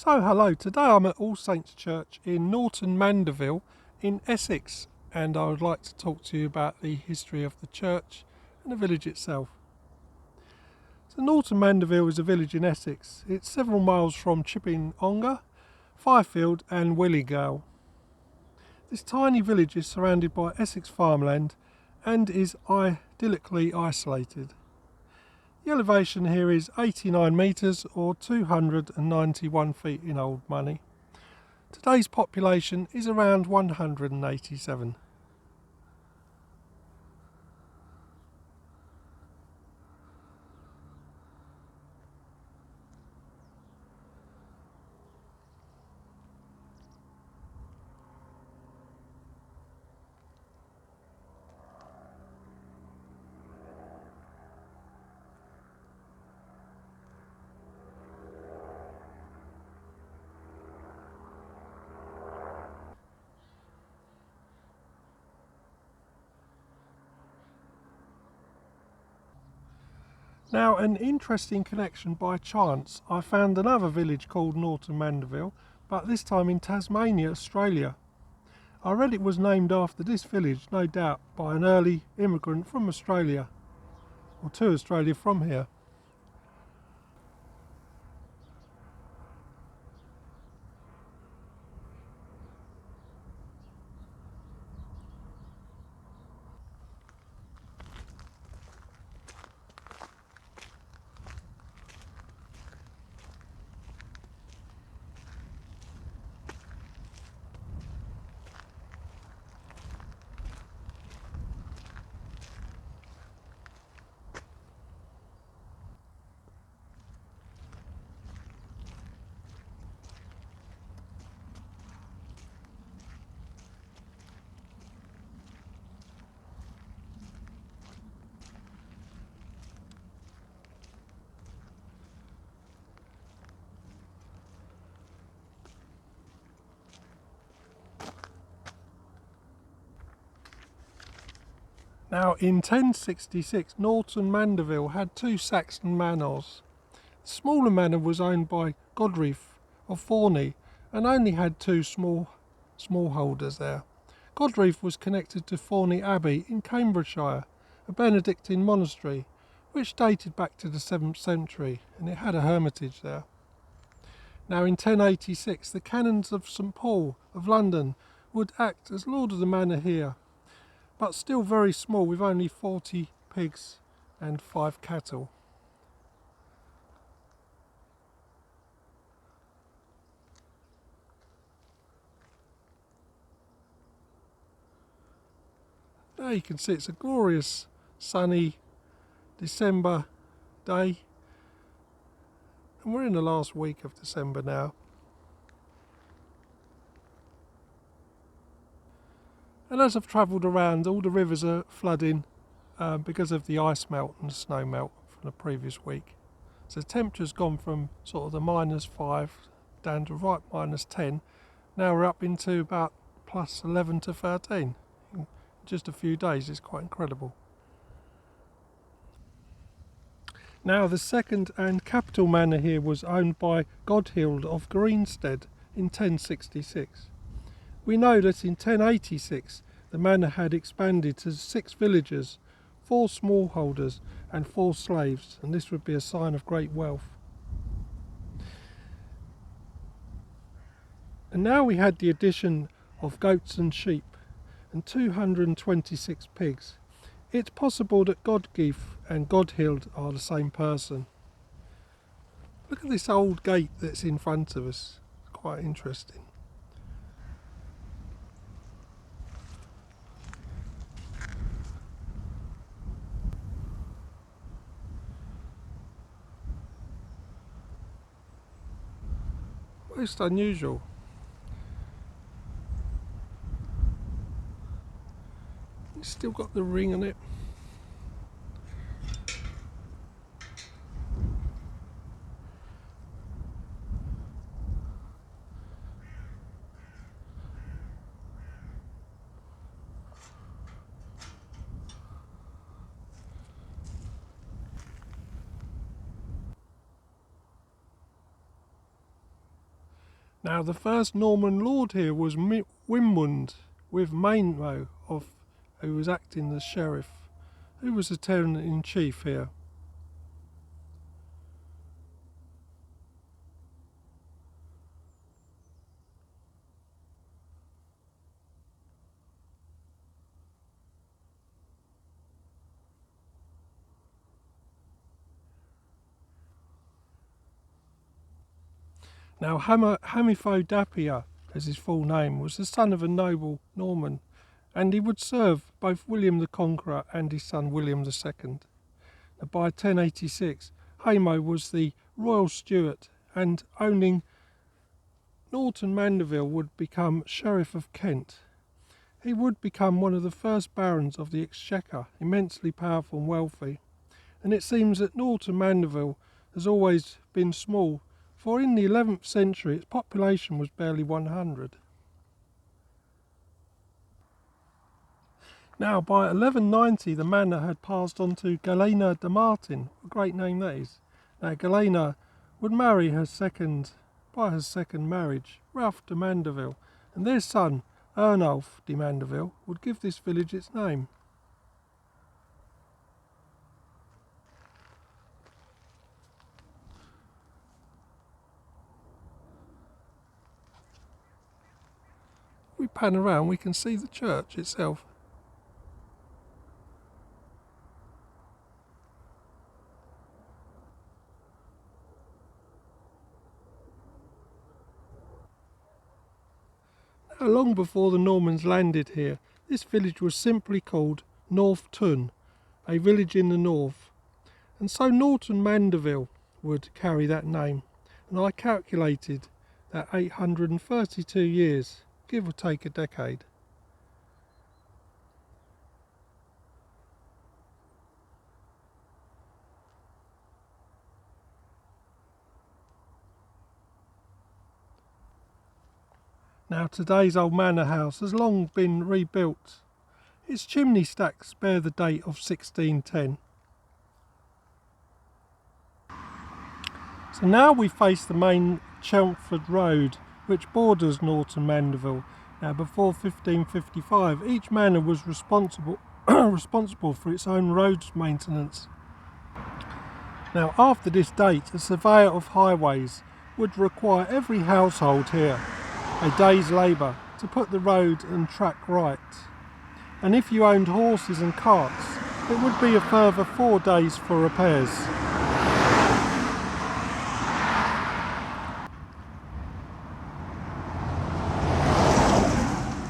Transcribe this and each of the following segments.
So hello, today I'm at All Saints Church in Norton Manderville in Essex, and I would like to talk to you about the history of the church and the village itself. So Norton Manderville is a village in Essex. It's several miles from Chipping Ongar, Firefield and Willygale. This tiny village is surrounded by Essex farmland and is idyllically isolated. The elevation here is 89 metres or 291 feet in old money. Today's population is around 187. Now, an interesting connection by chance, I found another village called Norton Manderville, but this time in Tasmania, Australia. I read it was named after this village, no doubt by an early immigrant from Australia, or to Australia from here. Now, in 1066, Norton Manderville had two Saxon manors. The smaller manor was owned by Godriff of Forney and only had two smallholders there. Godriff was connected to Forney Abbey in Cambridgeshire, a Benedictine monastery, which dated back to the 7th century, and it had a hermitage there. Now, in 1086, the canons of St Paul of London would act as lord of the manor here, but still very small, with only 40 pigs and 5 cattle. There you can see it's a glorious sunny December day, and we're in the last week of December now. And as I've travelled around, all the rivers are flooding because of the ice melt and the snow melt from the previous week. So the temperature's gone from sort of the -5 down to right -10. Now we're up into about +11 to 13 in just a few days. It's quite incredible. Now, the second and capital manor here was owned by Godhild of Greenstead in 1066. We know that in 1086 the manor had expanded to 6 villagers, 4 smallholders and 4 slaves, and this would be a sign of great wealth. And now we had the addition of goats and sheep and 226 pigs. It's possible that Godgief and Godhild are the same person. Look at this old gate that's in front of us. It's quite interesting. Most unusual. It's still got the ring on it. Now the first Norman lord here was Wimund with Mainmo, who was acting as sheriff, who was the tenant-in-chief here. Now Hamifodapia, as his full name, was the son of a noble Norman, and he would serve both William the Conqueror and his son William II. Now, by 1086, Hamo was the royal steward, and owning Norton Manderville would become Sheriff of Kent. He would become one of the first barons of the Exchequer, immensely powerful and wealthy, and it seems that Norton Manderville has always been small, for in the 11th century its population was barely 100. Now by 1190 the manor had passed on to Galena de Martin, a great name that is. Now Galena would marry by her second marriage, Ralph de Manderville, and their son, Ernulf de Manderville, would give this village its name. We pan around, we can see the church itself. Now, long before the Normans landed here, this village was simply called North Tun, a village in the north, and so Norton Manderville would carry that name, and I calculated that 832 years, give or take a decade. Now today's old manor house has long been rebuilt. Its chimney stacks bear the date of 1610. So now we face the main Chelmsford Road, which borders Norton Manderville. Now before 1555 each manor was responsible for its own roads maintenance. Now after this date a surveyor of highways would require every household here a day's labour to put the road and track right, and if you owned horses and carts it would be a further 4 days for repairs.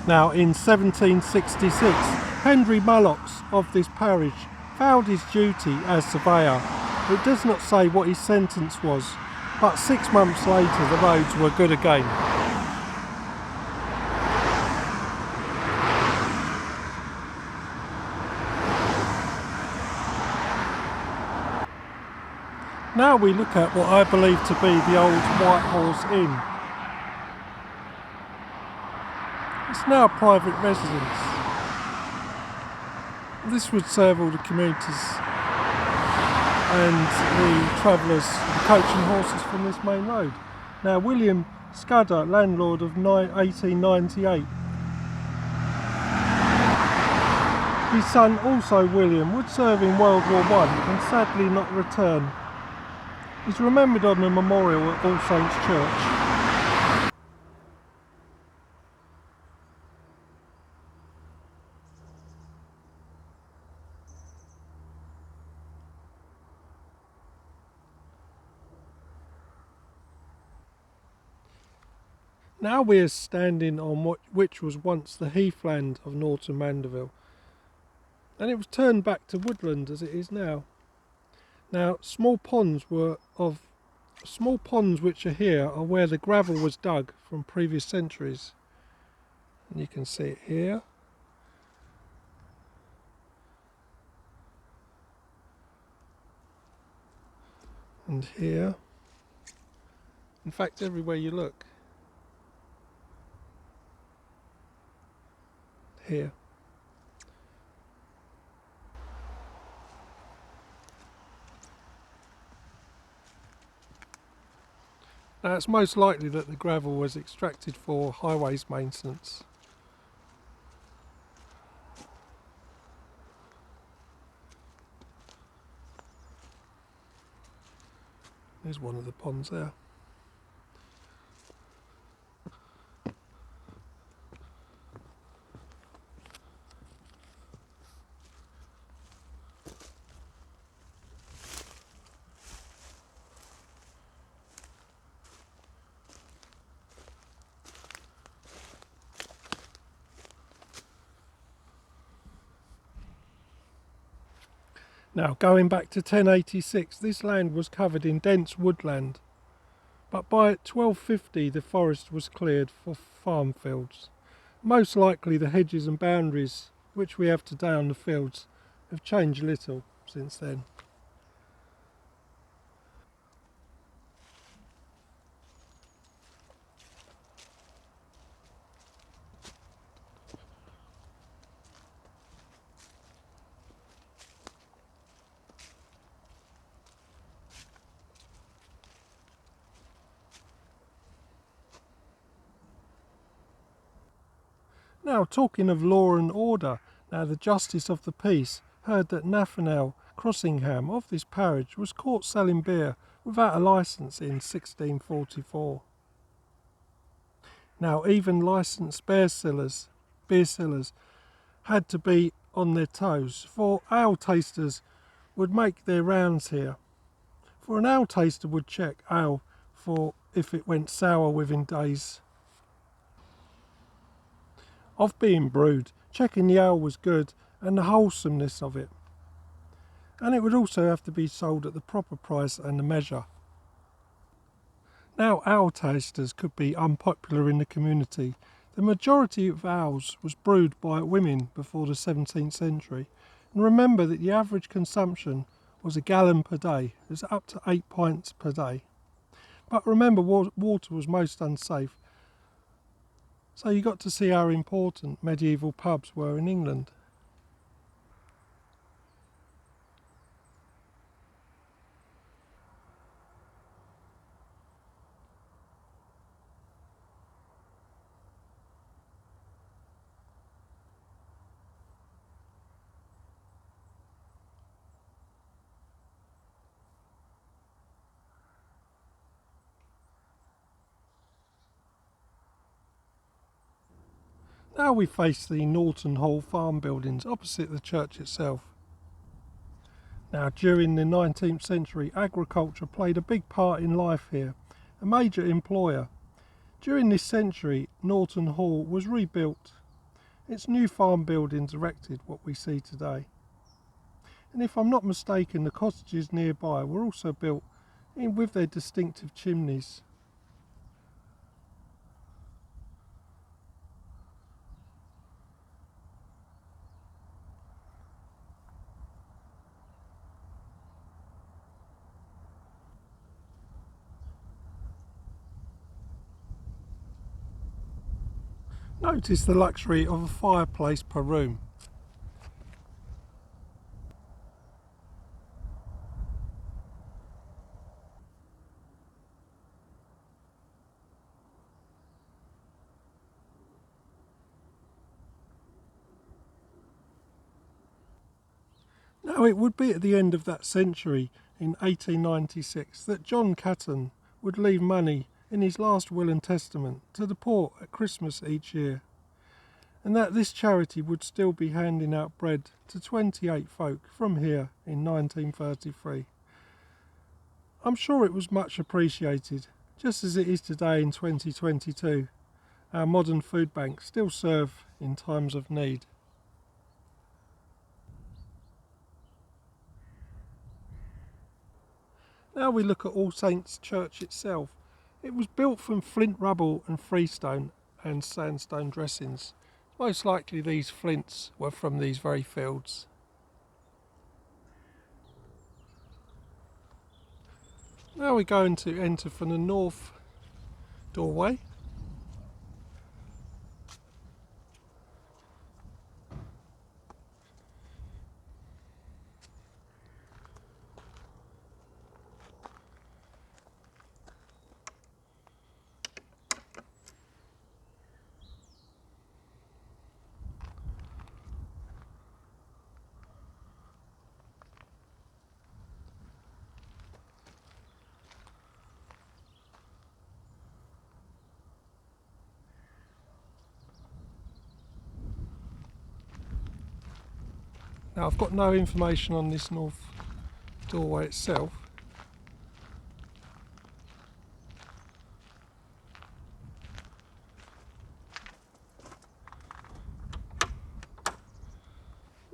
Now in 1766 Henry Mullocks of this parish failed his duty as surveyor. It does not say what his sentence was, but 6 months later the roads were good again. Now we look at what I believe to be the old White Horse Inn. It's now a private residence. This would serve all the commuters and the travellers, the coach and horses from this main road. Now William Scudder, landlord of 1898. His son, also William, would serve in World War I and sadly not return. He's remembered on a memorial at All Saints Church. Now we are standing on which was once the heathland of Norton Manderville, and it was turned back to woodland as it is now. Now small ponds which are here are where the gravel was dug from previous centuries, and you can see it here. And here. In fact, everywhere you look. Here. Now it's most likely that the gravel was extracted for highways maintenance. There's one of the ponds there. Now, going back to 1086, this land was covered in dense woodland, but by 1250 the forest was cleared for farm fields. Most likely the hedges and boundaries which we have today on the fields have changed little since then. Now, talking of law and order, now the Justice of the Peace heard that Nathaniel Crossingham of this parish was caught selling beer without a licence in 1644. Now, even licensed beer sellers had to be on their toes, for ale tasters would make their rounds here. For an ale taster would check ale for if it went sour within days of being brewed, checking the ale was good and the wholesomeness of it. And it would also have to be sold at the proper price and the measure. Now, ale tasters could be unpopular in the community. The majority of ales was brewed by women before the 17th century. And remember that the average consumption was a gallon per day. It's up to 8 pints per day. But remember, water was most unsafe. So you got to see how important medieval pubs were in England. Now we face the Norton Hall farm buildings opposite the church itself. Now, during the 19th century, agriculture played a big part in life here, a major employer. During this century, Norton Hall was rebuilt. Its new farm buildings erected what we see today. And if I'm not mistaken, the cottages nearby were also built with their distinctive chimneys. Notice the luxury of a fireplace per room. Now, it would be at the end of that century, in 1896, that John Catton would leave money in his last will and testament to the poor at Christmas each year, and that this charity would still be handing out bread to 28 folk from here in 1933. I'm sure it was much appreciated, just as it is today in 2022. Our modern food banks still serve in times of need. Now we look at All Saints Church itself. It was built from flint rubble and freestone and sandstone dressings. Most likely these flints were from these very fields. Now we're going to enter from the north doorway. Now I've got no information on this north doorway itself.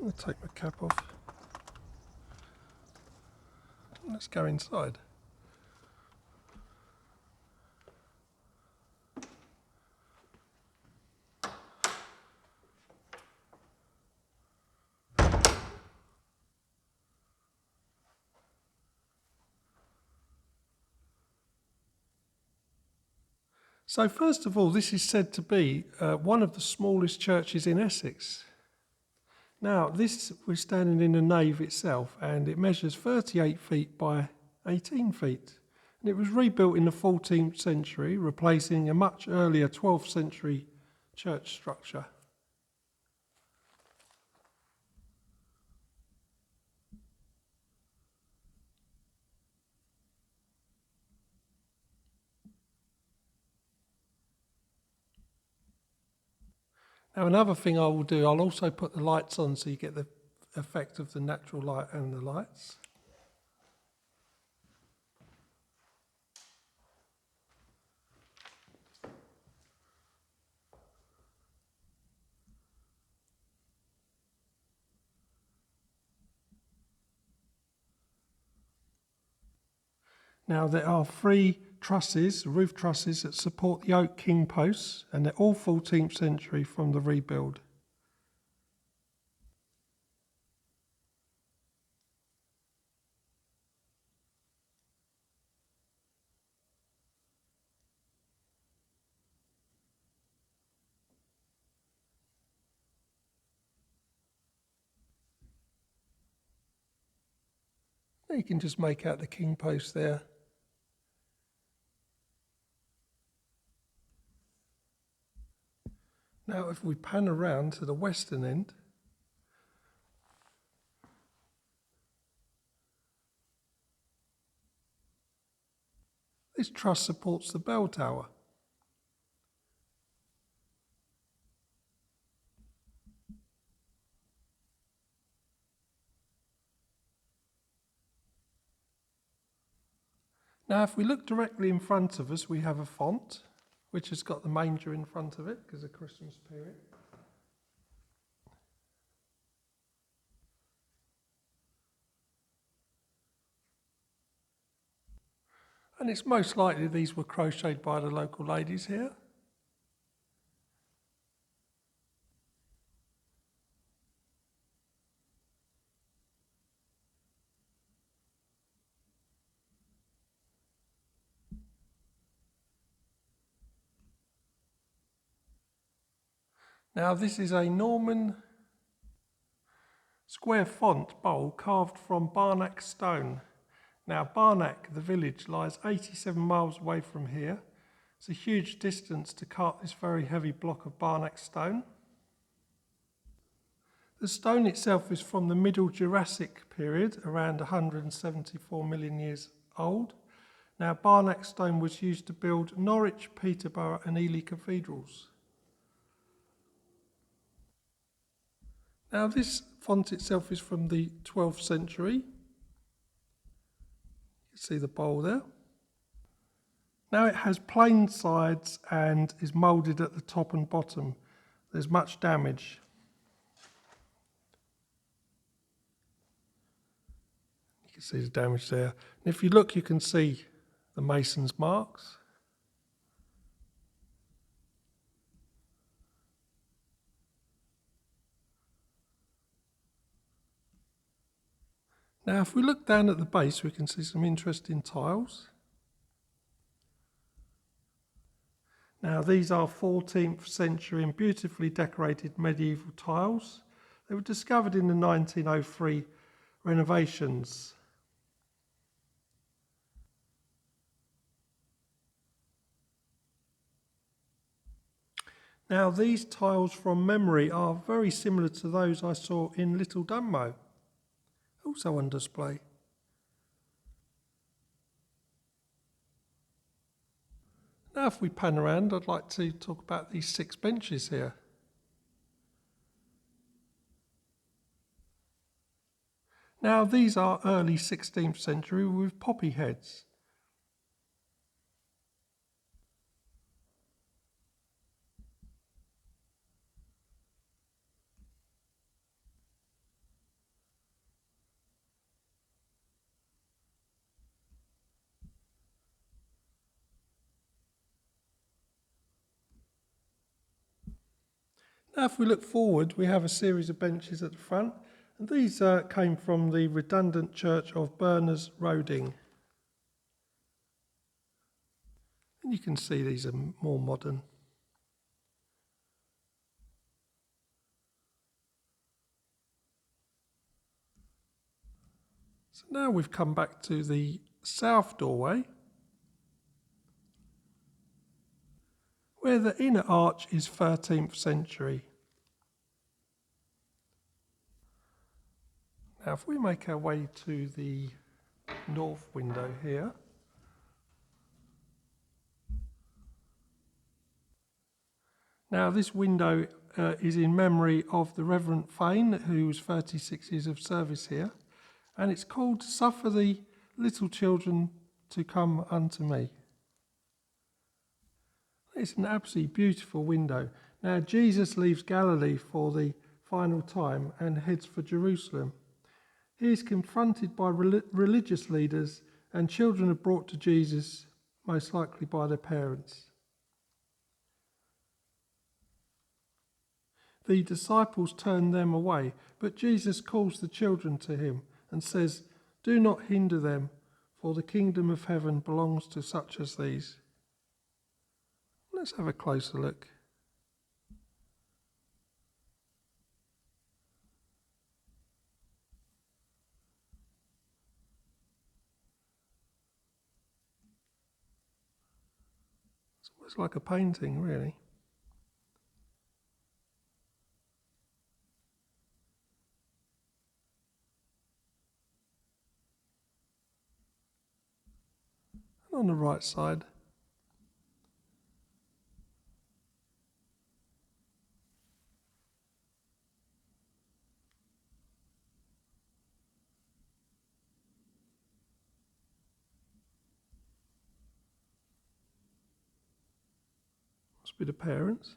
I'll take my cap off. Let's go inside. So first of all, this is said to be one of the smallest churches in Essex. Now, we're standing in the nave itself, and it measures 38 feet by 18 feet. And it was rebuilt in the 14th century, replacing a much earlier 12th century church structure. Now, another thing I will do, I'll also put the lights on so you get the effect of the natural light and the lights. Now, there are 3 trusses, roof trusses, that support the oak king posts, and they're all 14th century from the rebuild. You can just make out the king post there. Now, if we pan around to the western end, this truss supports the bell tower. Now, if we look directly in front of us, we have a font, which has got the manger in front of it because of Christmas period. And it's most likely these were crocheted by the local ladies here. Now, this is a Norman square font bowl carved from Barnack stone. Now, Barnack, the village, lies 87 miles away from here. It's a huge distance to cart this very heavy block of Barnack stone. The stone itself is from the Middle Jurassic period, around 174 million years old. Now, Barnack stone was used to build Norwich, Peterborough and Ely cathedrals. Now, this font itself is from the 12th century. You can see the bowl there. Now, it has plain sides and is moulded at the top and bottom. There's much damage. You can see the damage there. And if you look, you can see the mason's marks. Now, if we look down at the base, we can see some interesting tiles. Now, these are 14th century and beautifully decorated medieval tiles. They were discovered in the 1903 renovations. Now, these tiles from memory are very similar to those I saw in Little Dunmow, also on display. Now, if we pan around, I'd like to talk about these 6 benches here. Now these are early 16th century with poppy heads. Now if we look forward, we have a series of benches at the front, and these came from the redundant church of Berners Roding. And you can see these are more modern. So now we've come back to the south doorway, where the inner arch is 13th century. Now if we make our way to the north window here, now this window is in memory of the Reverend Fane, whose 36 years of service here, and it's called "Suffer the Little Children to Come Unto Me." It's an absolutely beautiful window. Now Jesus leaves Galilee for the final time and heads for Jerusalem. He is confronted by religious leaders, and children are brought to Jesus, most likely by their parents. The disciples turn them away, but Jesus calls the children to him and says, "Do not hinder them, for the kingdom of heaven belongs to such as these." Let's have a closer look. It's almost like a painting, really. And on the right side, must be the parents.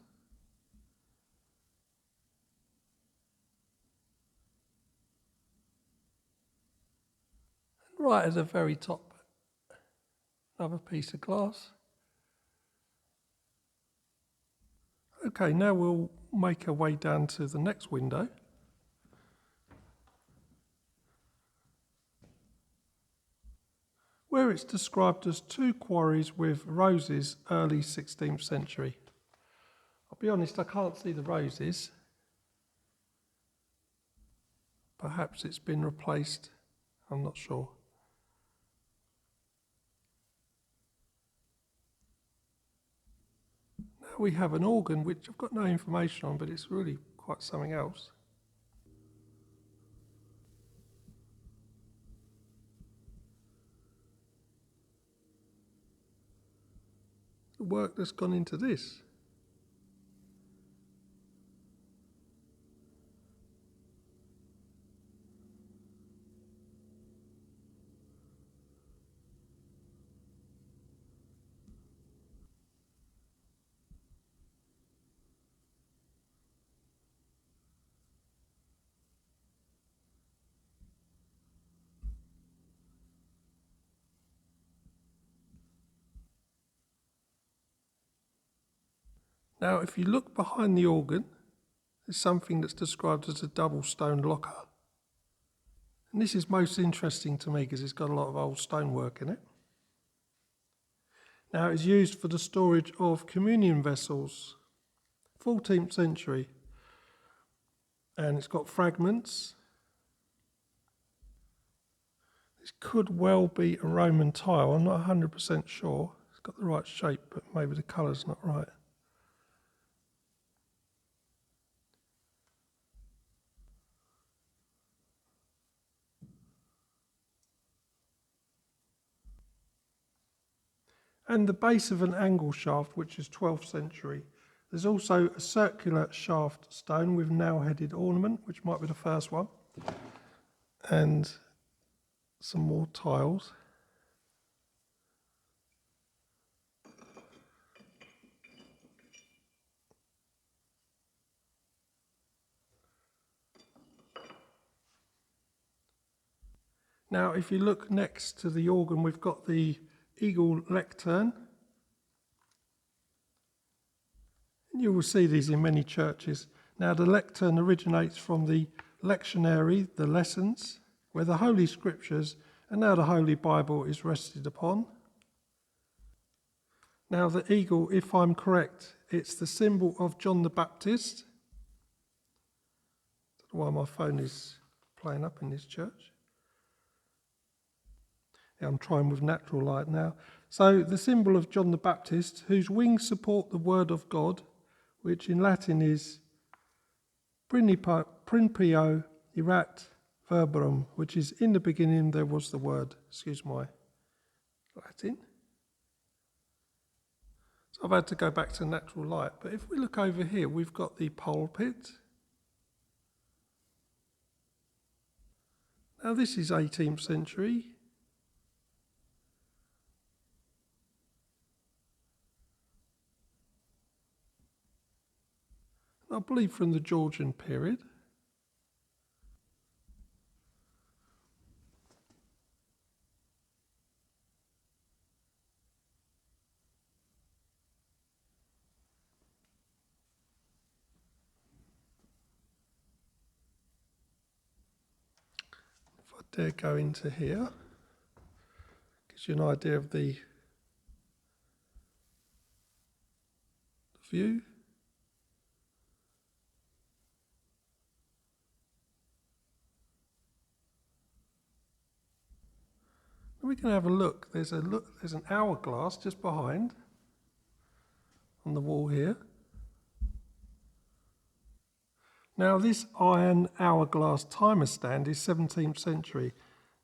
And right at the very top, another piece of glass. Okay, now we'll make our way down to the next window. Where it's described as two quarries with roses, early 16th century. I'll be honest, I can't see the roses. Perhaps it's been replaced, I'm not sure. Now we have an organ which I've got no information on, but it's really quite something else. The work that's gone into this. Now, if you look behind the organ, there's something that's described as a double stone locker. And this is most interesting to me because it's got a lot of old stonework in it. Now, it's used for the storage of communion vessels, 14th century. And it's got fragments. This could well be a Roman tile. I'm not 100% sure. It's got the right shape, but maybe the colour's not right. And the base of an angle shaft, which is 12th century. There's also a circular shaft stone with nail-headed ornament, which might be the first one. and some more tiles. Now, if you look next to the organ, we've got the eagle lectern. And you will see these in many churches. Now, the lectern originates from the lectionary, the lessons, where the Holy Scriptures and now the Holy Bible is rested upon. Now, the eagle, if I'm correct, it's the symbol of John the Baptist. I don't know why my phone is playing up in this church. Yeah, I'm trying with natural light now. So the symbol of John the Baptist, whose wings support the word of God, which in Latin is principio erat verbatim, which is in the beginning there was the word. Excuse my Latin. So I've had to go back to natural light. But if we look over here, we've got the pulpit. Now this is 18th century. I believe from the Georgian period. If I dare go into here, gives you an idea of the view. We can have a look. There's an hourglass just behind on the wall here. Now this iron hourglass timer stand is 17th century.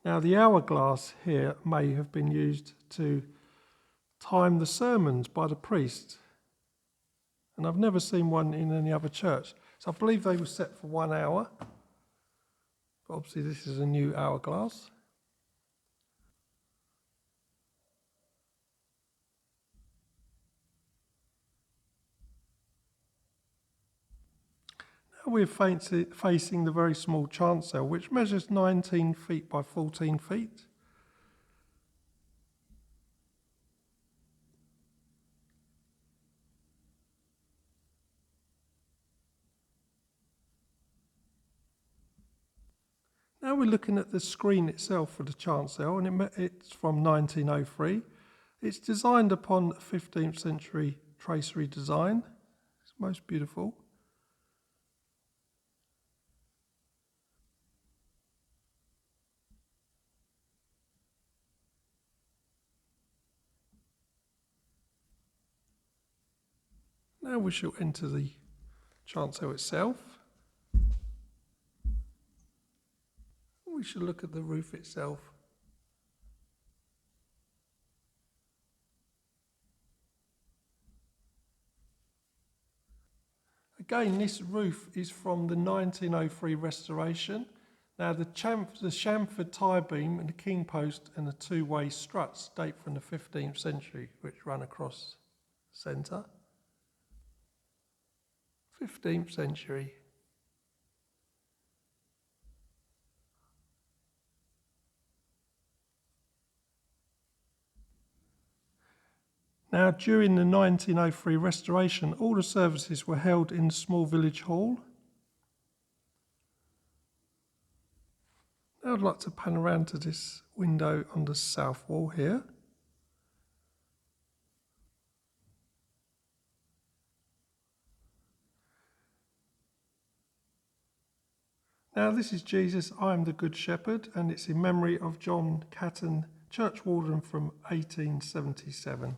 Now the hourglass here may have been used to time the sermons by the priest. And I've never seen one in any other church. So I believe they were set for 1 hour. But obviously this is a new hourglass. Now we're facing the very small chancel, which measures 19 feet by 14 feet. Now we're looking at the screen itself for the chancel, and it's from 1903. It's designed upon a 15th century tracery design. It's most beautiful. Now we shall enter the chancel itself. We shall look at the roof itself. Again, this roof is from the 1903 restoration. Now the chamfered tie beam and the king post and the two-way struts date from the 15th century, which run across the centre. 15th century. Now, during the 1903 restoration, all the services were held in the small village hall. Now I'd like to pan around to this window on the south wall here. Now this is Jesus, I am the Good Shepherd, and it's in memory of John Catton, church warden from 1877.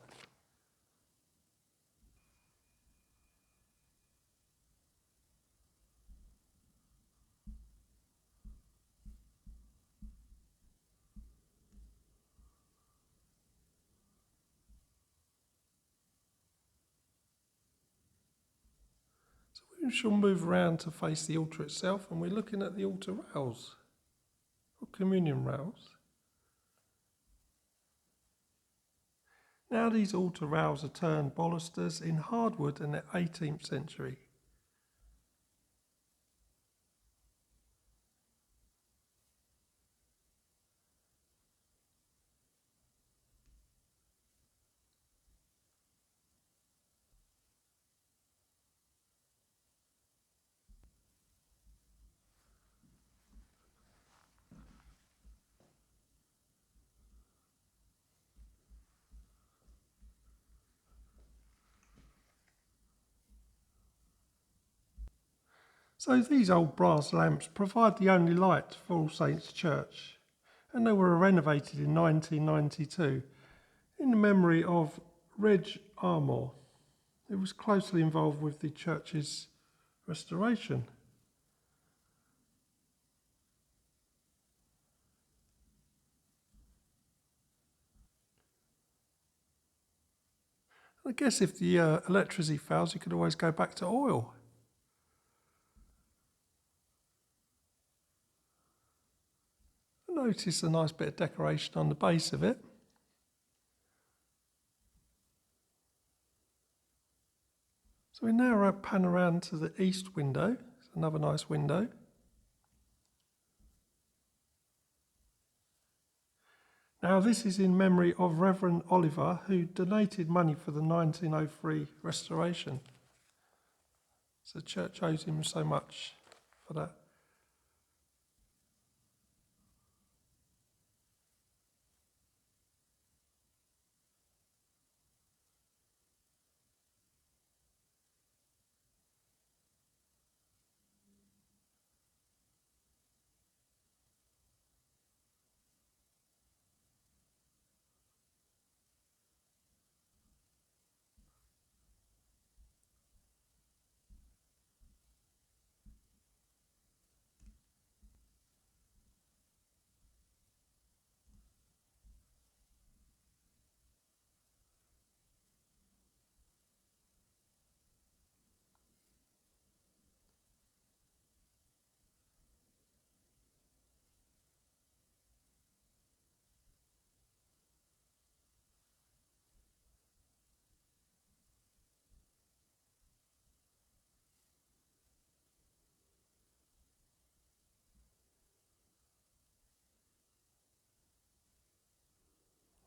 We shall move around to face the altar itself, and we're looking at the altar rails. communion rails. Now these altar rails are turned balusters in hardwood in the 18th century. So these old brass lamps provide the only light for All Saints Church, and they were renovated in 1992 in the memory of Reg Armour, who was closely involved with the church's restoration. I guess if the electricity fails, you could always go back to oil. Notice a nice bit of decoration on the base of it. So we now pan around to the east window. It's another nice window. Now this is in memory of Reverend Oliver, who donated money for the 1903 restoration. So the church owes him so much for that.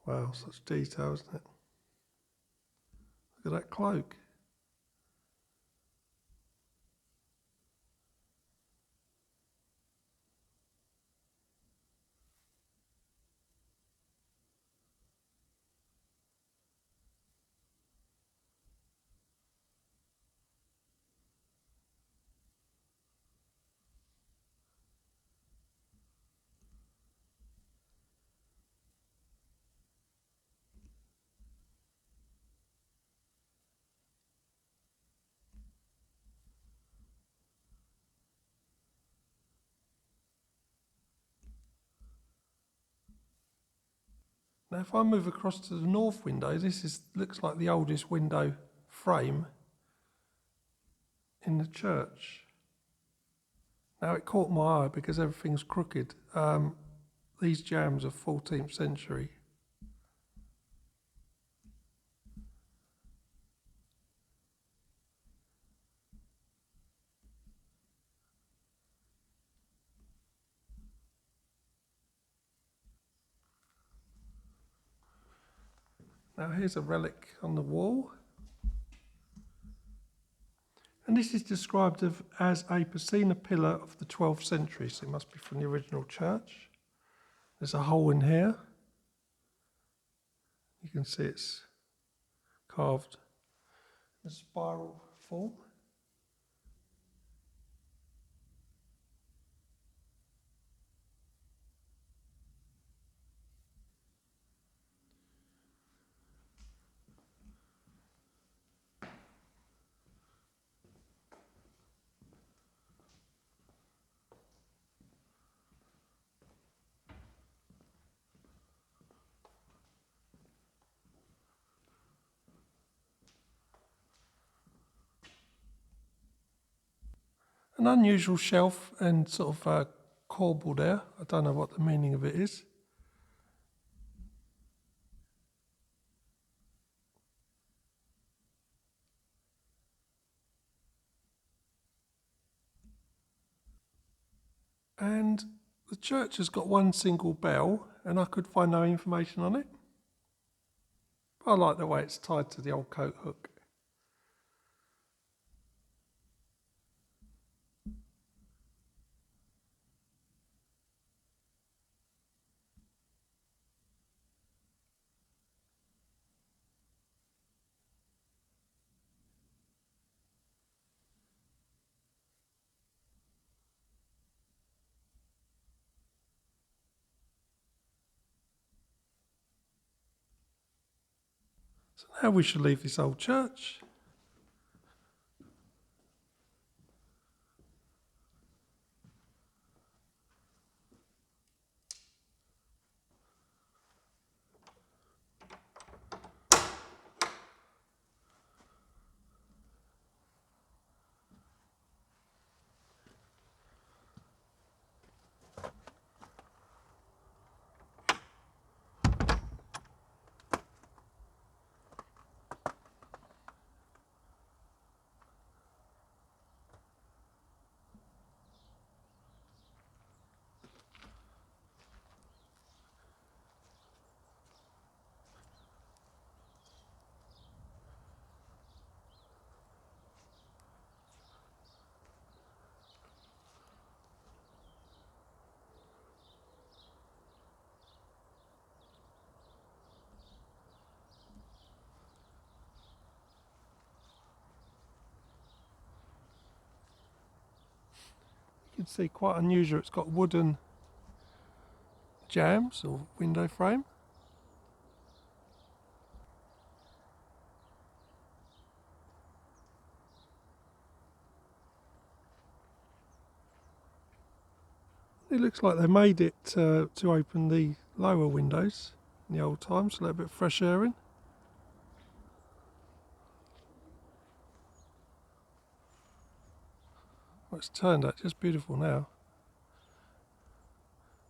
Wow, such detail, isn't it? Look at that cloak. Now if I move across to the north window, looks like the oldest window frame in the church. Now it caught my eye because everything's crooked. These jambs are 14th century. Now here's a relic on the wall. And this is described as a Piscina pillar of the 12th century, so it must be from the original church. There's a hole in here. You can see it's carved in a spiral form. An unusual shelf and sort of corbel there. I don't know what the meaning of it is. And the church has got one single bell, and I could find no information on it. But I like the way it's tied to the old coat hook. So now we should leave this old church. You can see quite unusual. It's got wooden jambs or window frame. It looks like they made it to open the lower windows in the old times, so a little bit of fresh air in. Well, it's turned out just beautiful now.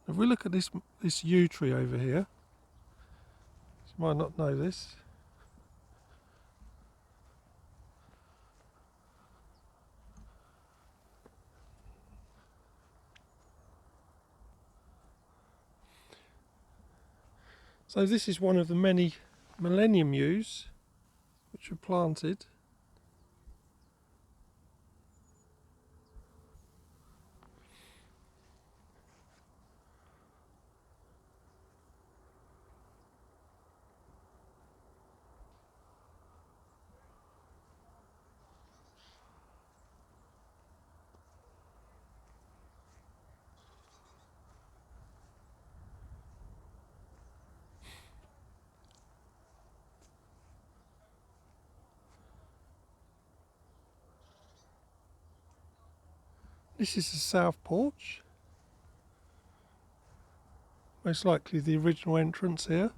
If we look at this yew tree over here, you might not know this. So this is one of the many millennium yews which were planted. This is the south porch, most likely the original entrance here.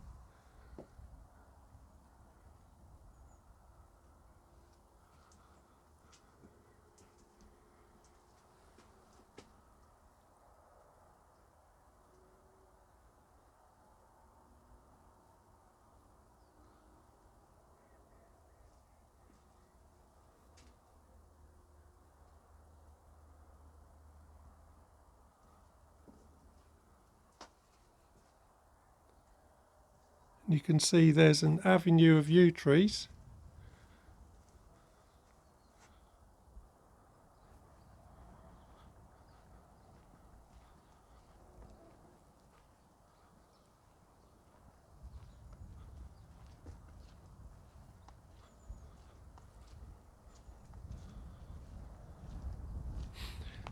You can see there's an avenue of yew trees.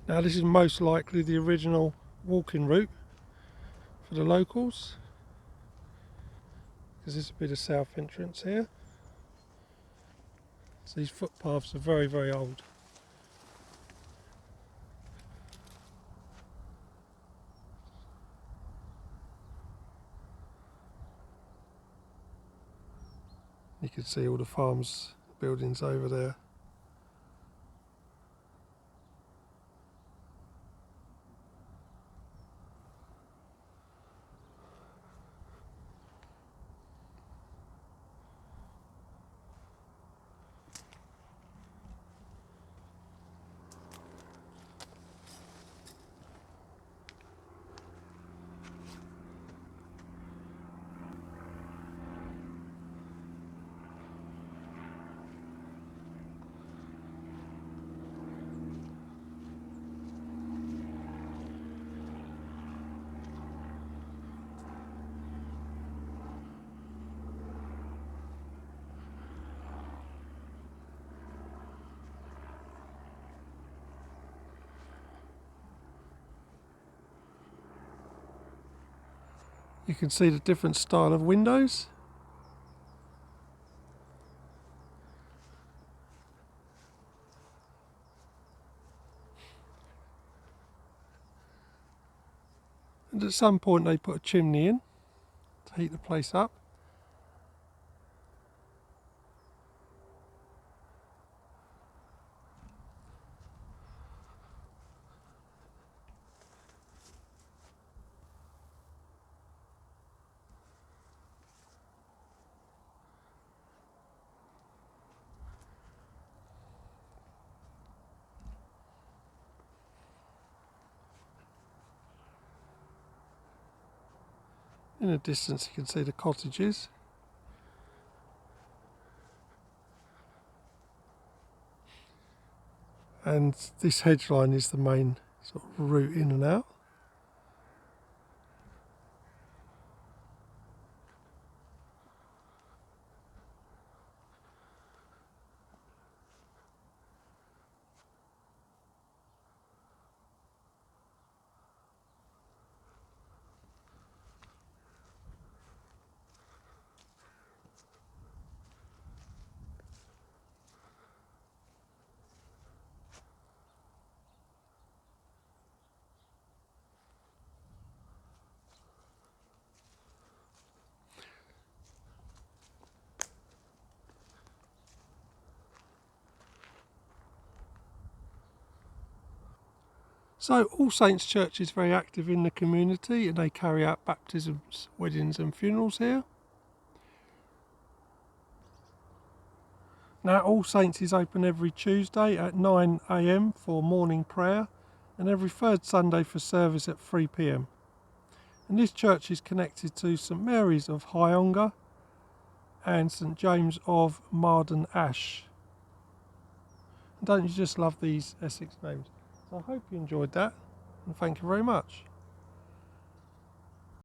Now this is most likely the original walking route for the locals, because this will be the south entrance here. So these footpaths are very, very old. You can see all the farms buildings over there. You can see the different style of windows. And at some point they put a chimney in to heat the place up. In the distance you can see the cottages. And this hedge line is the main sort of route in and out. So All Saints Church is very active in the community and they carry out baptisms, weddings and funerals here. Now All Saints is open every Tuesday at 9 AM for morning prayer and every third Sunday for service at 3 PM. And this church is connected to St Mary's of Hyonga and St James of Marden Ash. And don't you just love these Essex names? So I hope you enjoyed that and thank you very much.